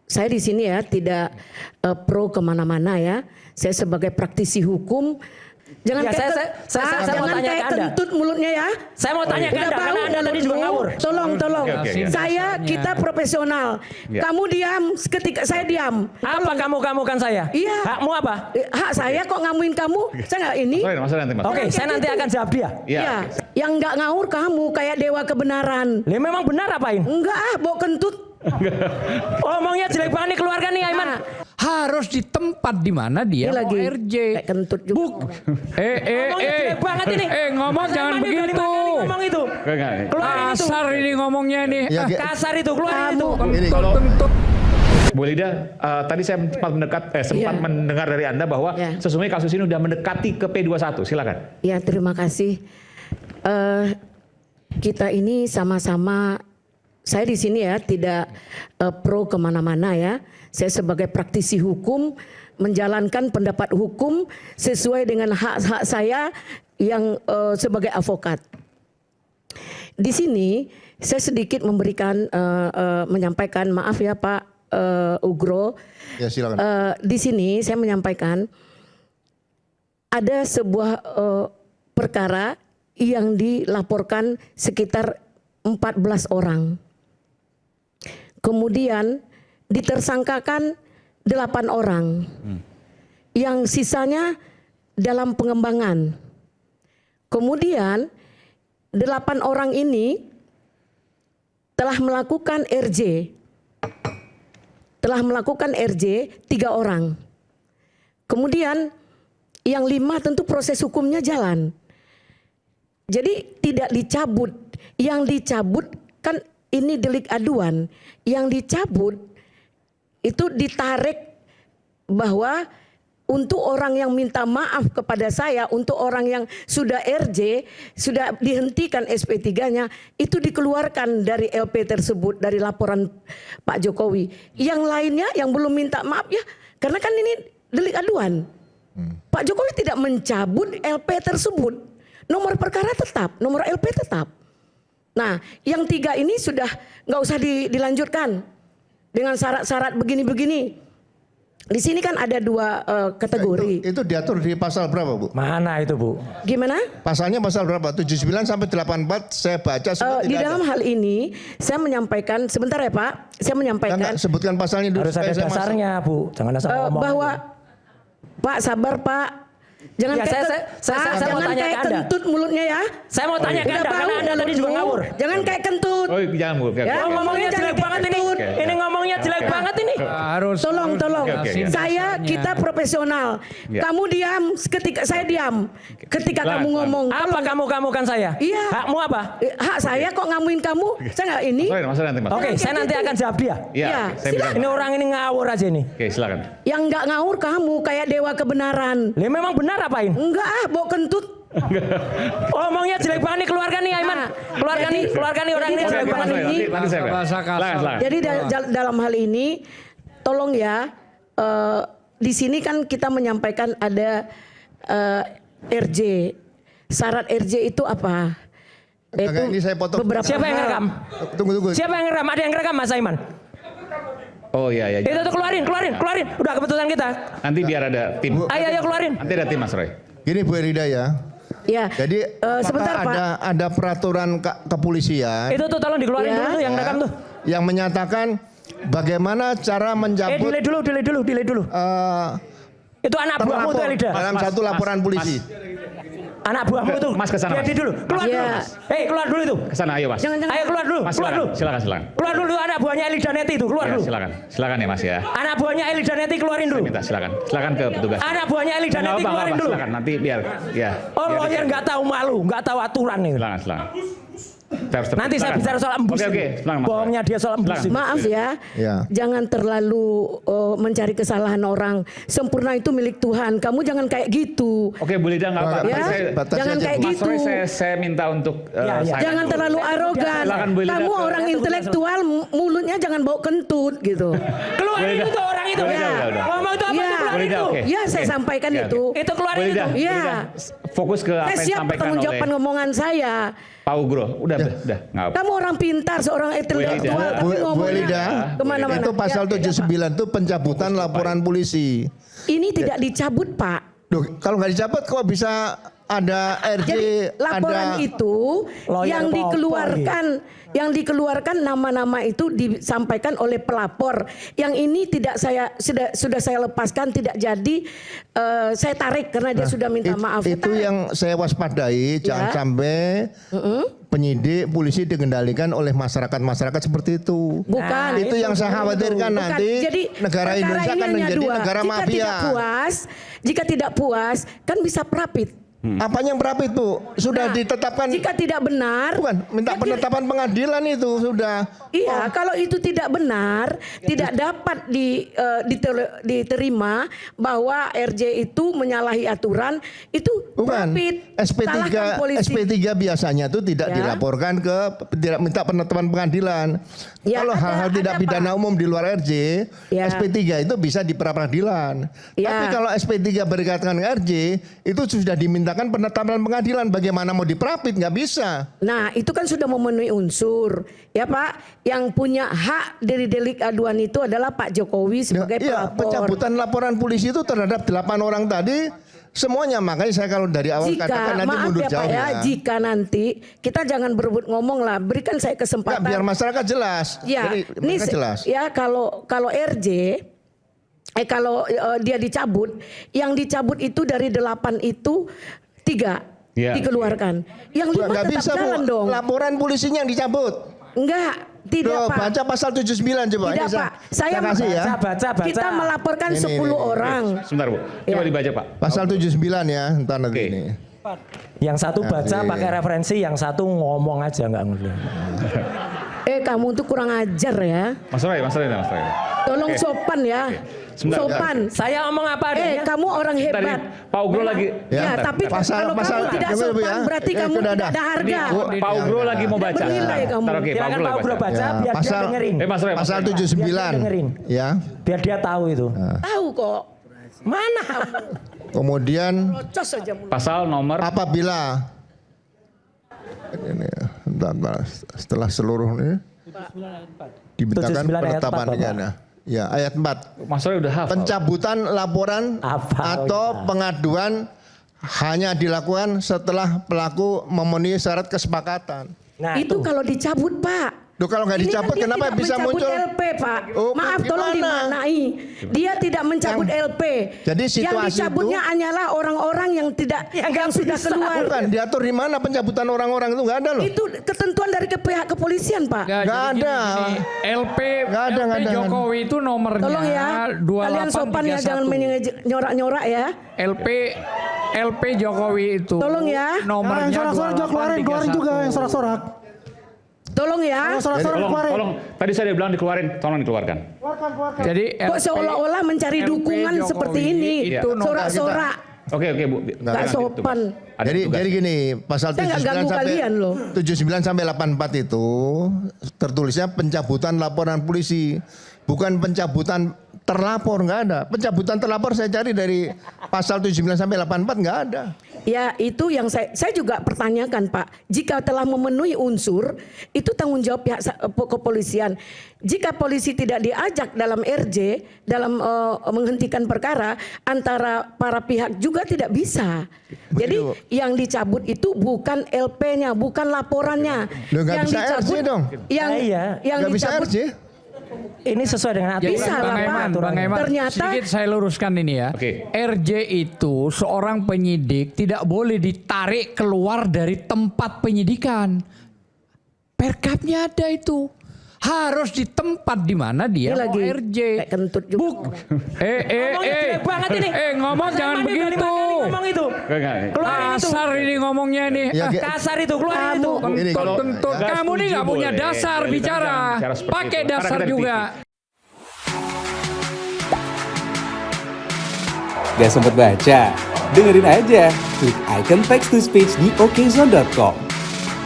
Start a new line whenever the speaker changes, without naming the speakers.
saya di sini ya tidak pro kemana-mana ya. Saya sebagai praktisi hukum, jangan
Ya, saya mau tanya ke Anda.
kentut mulutnya ya.
Saya mau tanya ke Anda karena Anda tadi juga ngawur.
Tolong.
Oke.
Kita profesional.
Ya.
Kamu diam ketika saya diam.
Apa kamu kan saya?
Iya.
Hakmu apa?
Hak saya kok ngamuin kamu? Saya nggak ini.
Masalah nanti mas.
Oke, saya nanti akan jawab dia.
Iya. Yang nggak ngawur kamu kayak dewa kebenaran.
Lah memang benar apain?
Enggak bawa kentut.
Omongnya jelek banget nih, keluarga nih Aiman.
Nah,
Harus di tempat di mana dia
ini
mau
lagi
RJ.
kayak kentut juga.
Ngomongnya jelek banget ini.
Ngomong
Mas
jangan
Aiman ini udah
begitu.
5 kali ngomong itu. Keluarin itu.
Kasar ini ngomongnya ini.
Ya,
Kasar itu, keluarin itu.
Ini
Kentut.
Bu Lida, tadi saya sempat mendengar dari Anda bahwa
Ya.
sesungguhnya kasus ini sudah mendekati ke P21. Silakan.
Ya terima kasih. Kita ini sama-sama, saya di sini ya tidak pro kemana-mana ya. Saya sebagai praktisi hukum menjalankan pendapat hukum sesuai dengan hak-hak saya yang sebagai advokat. Di sini saya sedikit memberikan menyampaikan, maaf ya Pak Ugro.
Ya silakan.
Di sini saya menyampaikan ada sebuah perkara yang dilaporkan sekitar 14 orang. Kemudian ditersangkakan 8 orang. Yang sisanya dalam pengembangan. Kemudian 8 orang ini telah melakukan RJ. Telah melakukan RJ 3 orang. Kemudian yang 5 tentu proses hukumnya jalan. Jadi tidak dicabut. Yang dicabut kan ini delik aduan. Yang dicabut itu ditarik bahwa untuk orang yang minta maaf kepada saya, untuk orang yang sudah RJ, sudah dihentikan SP3-nya, itu dikeluarkan dari LP tersebut, dari laporan Pak Jokowi. Yang lainnya yang belum minta maaf ya, karena kan ini delik aduan. Pak Jokowi tidak mencabut LP tersebut. Nomor perkara tetap, nomor LP tetap. Nah, yang 3 ini sudah nggak usah dilanjutkan dengan syarat-syarat begini-begini. Di sini kan ada 2 kategori.
Itu diatur di pasal berapa, Bu?
Mana itu, Bu?
Gimana?
Pasalnya pasal berapa? 79 sampai 84 saya baca semua
Di
tidak
dalam
ada.
hal ini saya menyampaikan, sebentar ya Pak, saya menyampaikan
Enggak, sebutkan pasalnya dulu.
Harus ada
supaya saya masuk.
dasarnya, Bu. Jangan asal ngomong.
bahwa Pak sabar Pak. Jangan
Ya,
kayak
saya mau
jangan
tanya ke
kayak
Anda.
kentut mulutnya ya.
Saya mau tanya ke
Udah
Anda
bau
karena Anda tadi juga
mulutmu.
ngawur.
Jangan kayak kentut.
Oh jangan Bu.
Ya.
Ngomongnya jelek
Jangan
banget ini.
kentut.
Ini ngomongnya jelek banget ini.
Harus.
Tolong.
Oke.
Kita profesional.
Ya.
Kamu diam ketika saya diam. Ketika kamu ngomong.
Apa kamu kan saya?
Iya.
Hakmu apa?
Hak saya kok ngamuin kamu? Saya nggak ini.
Masalah nanti mas.
Oke, saya nanti akan jawab dia.
Iya,
Saya minta.
Ini orang ini ngawur aja nih.
Oke silakan.
Yang nggak ngawur kamu kayak dewa kebenaran.
Lah memang benar apain?
Enggak bawa kentut.
Omongnya jelek banget nih, keluarga nih Aiman. Keluarga nih orang ini jelek banget nih.
Nanti saya.
Bahasa kasar.
Silakan.
Jadi dalam hal ini tolong ya, di sini kan kita menyampaikan ada RJ. Syarat RJ itu apa?
Agak ini saya potong.
beberapa
Siapa yang
hal.
ngerekam?
Tunggu.
Siapa yang ngerekam? Ada yang ngerekam Mas Aiman?
Oh iya.
Itu tuh keluarin. Udah keputusan kita.
Nanti biar ada tim.
Ayo keluarin.
Nanti ada tim Mas Roy.
Gini Bu Erida ya.
Ya.
Jadi
sebentar
apakah
Pak.
ada peraturan kepolisian
Itu tuh tolong dikeluarin
Ya.
dulu tuh yang ngerekam tuh.
yang menyatakan bagaimana cara menjabut
Delay dulu. Itu anak buahmu tuh
terlapor
Elida.
dalam satu laporan polisi.
Anak buahmu tuh.
Mas, kesana, Mas.
Jadi dulu. Keluar
Iya.
dulu. Mas. Hei, keluar dulu itu.
Kesana ayo Mas.
Jangan.
Ayo keluar dulu.
Mas
Keluar dulu.
silakan.
Keluar dulu anak buahnya Elida Neti itu. Keluar
Ya,
dulu.
silakan ya Mas ya.
Anak buahnya Elida Neti keluarin dulu.
Minta silakan ke petugas.
Anak buahnya Elida Neti keluarin dulu.
Silakan nanti biar ya.
Oh, lawyer nggak tahu malu, nggak tahu aturan nih.
Silakan.
Nanti saya bicara soal embus.
Oke, silakan, Mas.
Bohongnya dia soal embus.
Silakan.
Maaf ya,
Ya.
jangan terlalu mencari kesalahan orang. Sempurna itu milik Tuhan. Kamu jangan kayak gitu.
Oke Bu Lida nggak apa-apa.
Ya,
Batasi
jangan
aja,
kayak
Bu.
Mas
gitu.
Roy saya minta untuk
Ya.
silent
Jangan
dulu.
terlalu arogan.
Silakan, Bu Lida.
Kamu orang
Tunggu,
intelektual, mulutnya jangan bau kentut gitu.
Keluarin itu orang itu.
Udah.
Ngomong itu apa
Ya.
itu?
Boleh dah,
itu.
oke.
Ya, saya sampaikan
Oke,
itu.
oke.
Itu keluarin
Boleh
itu.
dah,
Iya.
boleh dah. Fokus ke apa
Saya
yang
siap
disampaikan
bertanggung
oleh
jawab ngomongan saya.
Pak Ugro. Udah, nggak apa.
Kamu orang pintar, seorang intelektual,
Lidah.
tapi
Bu
ngomongnya
Elida,
kemana-mana.
itu pasal
Ya,
79 itu pencabutan laporan polisi.
Ini tidak dicabut, Pak.
Duh, kalau nggak dicabut kok bisa ada RJ,
Jadi laporan
ada
itu
Lawyer
yang dikeluarkan nama-nama itu disampaikan oleh pelapor. Yang ini tidak sudah saya lepaskan, tidak jadi saya tarik karena dia sudah minta maaf.
Itu yang saya waspadai, jangan
Ya.
sampai penyidik polisi dikendalikan oleh masyarakat seperti itu.
Bukan.
Itu yang saya khawatirkan
Bukan.
nanti
Jadi,
negara
perkara
Indonesia
ini
akan
hanya
menjadi
dua.
negara mafia.
Jika tidak puas, kan bisa perapit.
Apanya yang berapa itu? Sudah
Nah,
ditetapkan.
Jika tidak benar,
Bukan, minta penetapan pengadilan itu sudah.
iya, kalau itu tidak benar, tidak dapat diterima bahwa RJ itu menyalahi aturan, itu
Bukan.
perapit. Salahkan polisi.
SP3 biasanya itu tidak
Ya.
dilaporkan tidak minta penetapan pengadilan.
Ya,
Kalau
ada,
hal-hal tidak
ada,
pidana
Pak.
umum di luar RJ,
Ya.
SP3 itu bisa di pra-peradilan.
Ya.
Tapi kalau SP3 berkaitan dengan RJ, itu sudah dimintakan penetapan pengadilan. Bagaimana mau diperapit? Nggak bisa.
Nah, itu kan sudah memenuhi unsur. Ya, Pak, yang punya hak dari delik aduan itu adalah Pak Jokowi sebagai
Iya,
pelapor.
pencabutan laporan polisi itu terhadap 8 orang tadi semuanya. Makanya saya kalau dari awal katakan nanti
maaf
mundur
ya Pak
jauh
ya, jika nanti kita jangan berebut ngomong lah, berikan saya
Nggak,
kesempatan.
biar masyarakat jelas.
Ya,
Jadi,
ini
mereka jelas.
ya kalau RJ kalau dia dicabut, yang dicabut itu dari 8 itu 3
Ya.
dikeluarkan. Yang 5
Nggak
tetap
bisa, Bu.
jalan dong.
Laporan polisinya yang dicabut.
Enggak, tidak
Loh,
Pak.
baca pasal 79 coba.
Tidak
Ini
Pak, saya
kasih ya.
Baca.
kita melaporkan
Ini,
10
ini.
orang.
Sebentar, Bu. Coba
Ya.
dibaca, Pak.
Pasal 79 ya, entar nanti
Oke.
ini.
Yang satu baca
iya.
pakai referensi, yang satu ngomong aja nggak ngerti.
Kamu tuh kurang ajar ya.
Mas Roy.
Tolong
Oke.
sopan ya.
Sebentar.
Sopan.
Saya ngomong apa adanya.
Kamu orang
Tadi
hebat.
Pak Ugro lagi.
Ya,
Ya,
tapi
pasal-
kalau
pasal-
kamu tidak
Tunggu, Bu,
sopan
ya.
berarti kamu
Sudah
tidak ada harga.
Pak Ugro lagi mau baca.
Bernilai kamu.
Ntar, oke, Pak
Silakan
Ugro
Pak Ugro
lagi baca.
baca
Ya,
biar
pasal-
dia dengerin.
Mas Roy.
Pasal
Biar dia
79
dengerin.
ya.
Biar dia tahu itu.
Tahu kok.
Mana?
Kemudian
Procos saja mulut.
Pasal nomor
apabila ini, bentar, setelah seluruh ini dimintakan
79 ayat
penetapan
4, Bapak.
pidana. Ya, ayat 4.
Mas Roy udah hafal.
Pencabutan laporan
Hafal,
atau
ya.
pengaduan hanya dilakukan setelah pelaku memenuhi syarat kesepakatan.
Nah,
Itu kalau dicabut Pak.
Duh, kalau nggak
Ini
dicabut
kan dia
kenapa
tidak
bisa
mencabut
muncul?
LP Pak.
Oh,
Maaf tolong
gimana?
dimaknai. Dia tidak mencabut LP.
Jadi
yang
situasi
dicabutnya hanyalah orang-orang yang tidak yang sudah keluar.
Bukan diatur di mana pencabutan orang-orang itu nggak ada loh.
Itu ketentuan dari pihak kepolisian Pak.
Nggak
Nggak
jadi
ada.
gini, LP
Nggak ada, nggak ada.
Jokowi itu nomornya
Tolong ya. Kalian sopan ya, jangan main nyorak-nyorak ya.
LP Jokowi itu.
Tolong ya.
Nomornya
Yang sorak-sorak juga keluarin juga yang sorak-sorak.
Tolong ya.
Yang sorak-sorak keluarin.
Tolong. Tadi saya udah bilang dikeluarin, tolong dikeluarkan.
Jadi
Kok seolah-olah mencari
LP
dukungan
Jokowi
seperti ini.
itu nomor
Sorak-sorak.
Oke, Bu.
Nggak sopan.
Ada
Jadi
tugas.
gini, pasal
Saya nggak
79
ganggu
sampai
kalian loh.
79 sampai 84 itu tertulisnya pencabutan laporan polisi, bukan pencabutan terlapor, nggak ada. Pencabutan terlapor saya cari dari pasal 79 sampai 84 nggak ada.
Ya itu yang saya juga pertanyakan Pak. Jika telah memenuhi unsur, itu tanggung jawab pihak kepolisian. Jika polisi tidak diajak dalam RJ, dalam menghentikan perkara, antara para pihak juga tidak bisa. Jadi yang dicabut itu bukan LP-nya, bukan laporannya.
Loh, nggak
Yang
bisa RJ dong.
Yang,
Iya.
yang
Nggak bisa
dicabut
RJ.
ini sesuai dengan aturan.
Bisa lah,
Bang
Pak.
Aiman, Bang Aiman,
Ternyata-
sedikit saya luruskan ini ya.
Oke.
RJ itu seorang penyidik tidak boleh ditarik keluar dari tempat penyidikan. Perkapnya ada itu. Harus di tempat di mana dia
Ini
mau
lagi
RJ.
kayak kentut juga.
Ngomongnya jelek banget ini.
Ngomong
Mas
jangan
Aiman ini
begitu.
kali ngomong itu.
Enggak.
Keluarin itu.
Kasar ini ngomongnya nih.
Ya,
Kasar itu, keluarin itu.
Ini kalau-
Kentut.
nggak
Kamu nih
setuju
nggak punya
boleh.
dasar
Boleh,
bicara.
jangan bicara seperti
Pakai
itu.
dasar
Karena kita di
juga.
Gak sempet baca? Dengerin aja, klik icon text to speech di okezone.com.